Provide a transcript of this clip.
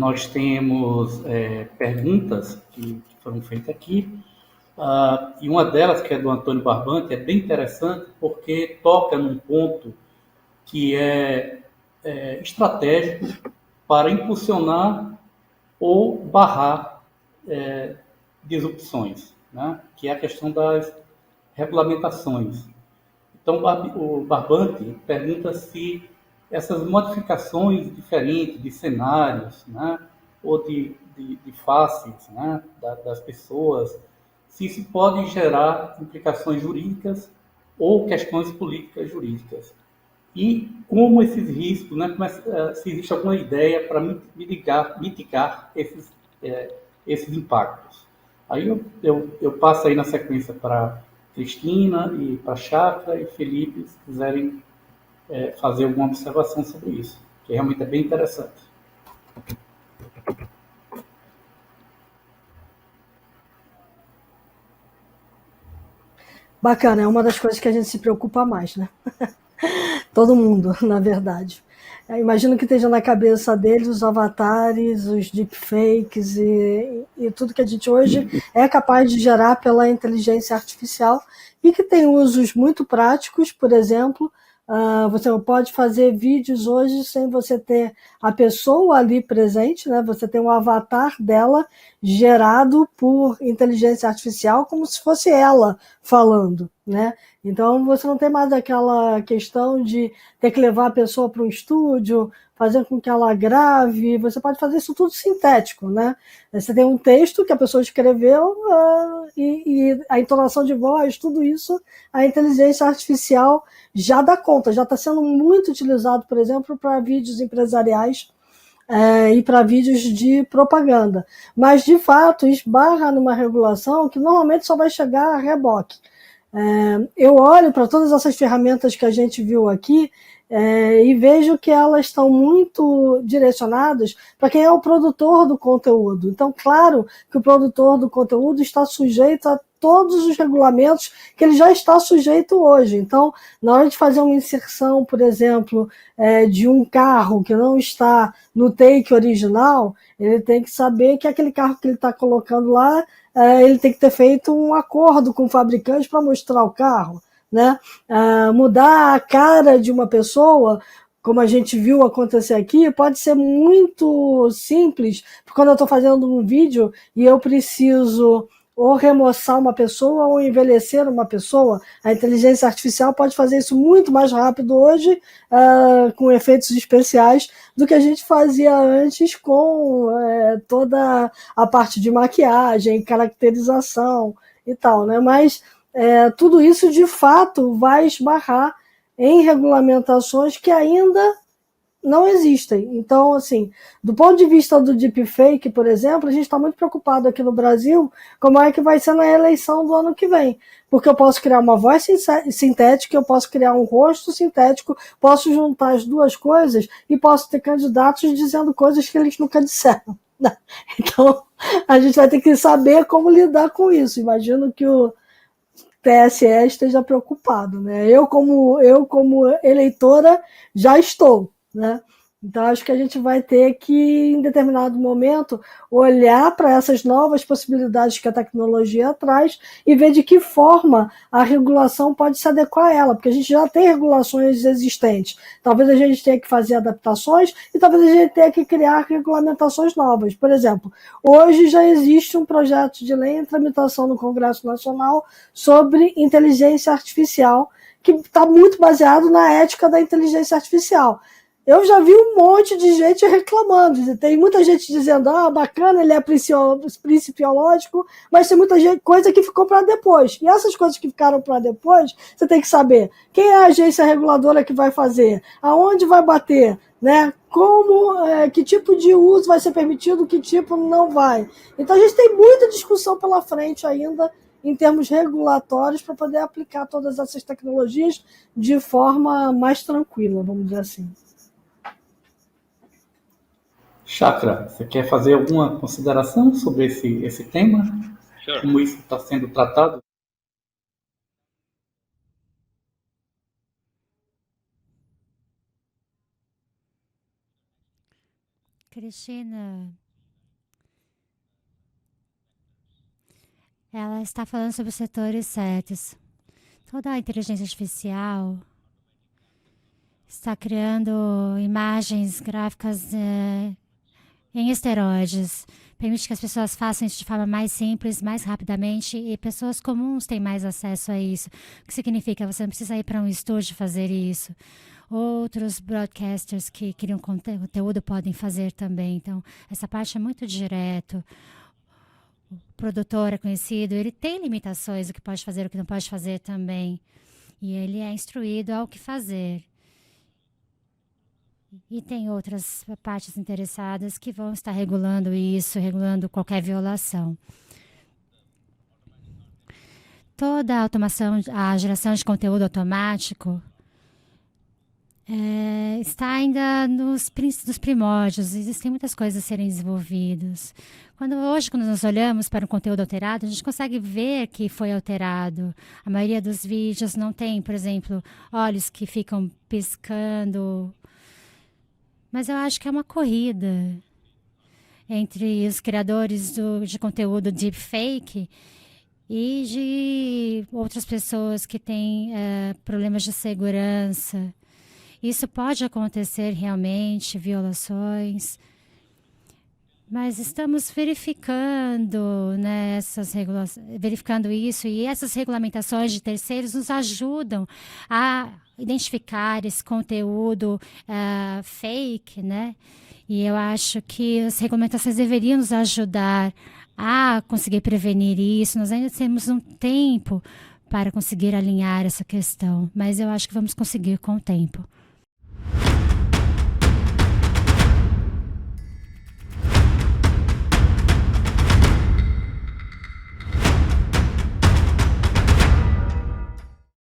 nós temos perguntas que foram feitas aqui, e uma delas, que é do Antônio Barbante, é bem interessante porque toca num ponto que é estratégico para impulsionar ou barrar disrupções, né? Que é a questão das regulamentações. Então, o Barbante pergunta se essas modificações diferentes de cenários, né, ou de faces, né, das pessoas, se isso pode gerar implicações jurídicas ou questões políticas jurídicas. E como esses riscos, né, se existe alguma ideia para mitigar esses impactos. Aí eu passo aí na sequência para Cristina e para Chakra e Felipe, se quiserem fazer alguma observação sobre isso, que realmente é bem interessante. Bacana, é uma das coisas que a gente se preocupa mais, né? Todo mundo, na verdade. Eu imagino que esteja na cabeça deles os avatares, os deepfakes e tudo que a gente hoje é capaz de gerar pela inteligência artificial e que tem usos muito práticos, por exemplo, você pode fazer vídeos hoje sem você ter a pessoa ali presente, né? Você tem um avatar dela gerado por inteligência artificial como se fosse ela falando, né? Então você não tem mais aquela questão de ter que levar a pessoa para um estúdio, fazer com que ela grave, você pode fazer isso tudo sintético, né? Você tem um texto que a pessoa escreveu e a entonação de voz, tudo isso, a inteligência artificial já dá conta, já está sendo muito utilizado, por exemplo, para vídeos empresariais e para vídeos de propaganda. Mas, de fato, esbarra numa regulação que normalmente só vai chegar a reboque. Eu olho para todas essas ferramentas que a gente viu aqui e vejo que elas estão muito direcionadas para quem é o produtor do conteúdo. Então, claro que o produtor do conteúdo está sujeito a todos os regulamentos que ele já está sujeito hoje. Então, na hora de fazer uma inserção, por exemplo, de um carro que não está no take original, ele tem que saber que aquele carro que ele está colocando lá, ele tem que ter feito um acordo com o fabricante para mostrar o carro, né? Mudar a cara de uma pessoa, como a gente viu acontecer aqui, pode ser muito simples, porque quando eu estou fazendo um vídeo e eu preciso ou remoçar uma pessoa ou envelhecer uma pessoa, a inteligência artificial pode fazer isso muito mais rápido hoje, com efeitos especiais, do que a gente fazia antes com toda a parte de maquiagem, caracterização e tal, né? Mas tudo isso, de fato, vai esbarrar em regulamentações que ainda não existem. Então, assim, do ponto de vista do deepfake, por exemplo, a gente está muito preocupado aqui no Brasil como é que vai ser na eleição do ano que vem. Porque eu posso criar uma voz sintética, eu posso criar um rosto sintético, posso juntar as duas coisas e posso ter candidatos dizendo coisas que eles nunca disseram. Então, a gente vai ter que saber como lidar com isso. Imagino que o TSE esteja preocupado, né? Eu como eleitora já estou, né? Então acho que a gente vai ter que, em determinado momento, olhar para essas novas possibilidades que a tecnologia traz e ver de que forma a regulação pode se adequar a ela, porque a gente já tem regulações existentes. Talvez a gente tenha que fazer adaptações e talvez a gente tenha que criar regulamentações novas. Por exemplo, hoje já existe um projeto de lei em tramitação no Congresso Nacional sobre inteligência artificial, que está muito baseado na ética da inteligência artificial. Eu já vi um monte de gente reclamando. Tem muita gente dizendo, bacana, ele é principiológico, mas tem muita coisa que ficou para depois. E essas coisas que ficaram para depois, você tem que saber quem é a agência reguladora que vai fazer, aonde vai bater, né? Que tipo de uso vai ser permitido, que tipo não vai. Então a gente tem muita discussão pela frente ainda em termos regulatórios para poder aplicar todas essas tecnologias de forma mais tranquila, vamos dizer assim. Chakra, você quer fazer alguma consideração sobre esse tema? Sure. Como isso está sendo tratado? Cristina, ela está falando sobre os setores certos. Toda a inteligência artificial está criando imagens gráficas em esteroides. Permite que as pessoas façam isso de forma mais simples, mais rapidamente, e pessoas comuns têm mais acesso a isso. O que significa? Você não precisa ir para um estúdio fazer isso. Outros broadcasters que criam conteúdo podem fazer também. Então, essa parte é muito direto. O produtor é conhecido, ele tem limitações, o que pode fazer, o que não pode fazer também. E ele é instruído ao que fazer. E tem outras partes interessadas que vão estar regulando isso, regulando qualquer violação. Toda a automação, a geração de conteúdo automático está ainda nos primórdios. Existem muitas coisas a serem desenvolvidas. Hoje, quando nós olhamos para um conteúdo alterado, a gente consegue ver que foi alterado. A maioria dos vídeos não tem, por exemplo, olhos que ficam piscando. Mas eu acho que é uma corrida entre os criadores de conteúdo deepfake e de outras pessoas que têm problemas de segurança. Isso pode acontecer realmente, violações, mas estamos verificando, né, verificando isso, e essas regulamentações de terceiros nos ajudam a identificar esse conteúdo fake, né? E eu acho que as regulamentações deveriam nos ajudar a conseguir prevenir isso. Nós ainda temos um tempo para conseguir alinhar essa questão, mas eu acho que vamos conseguir com o tempo.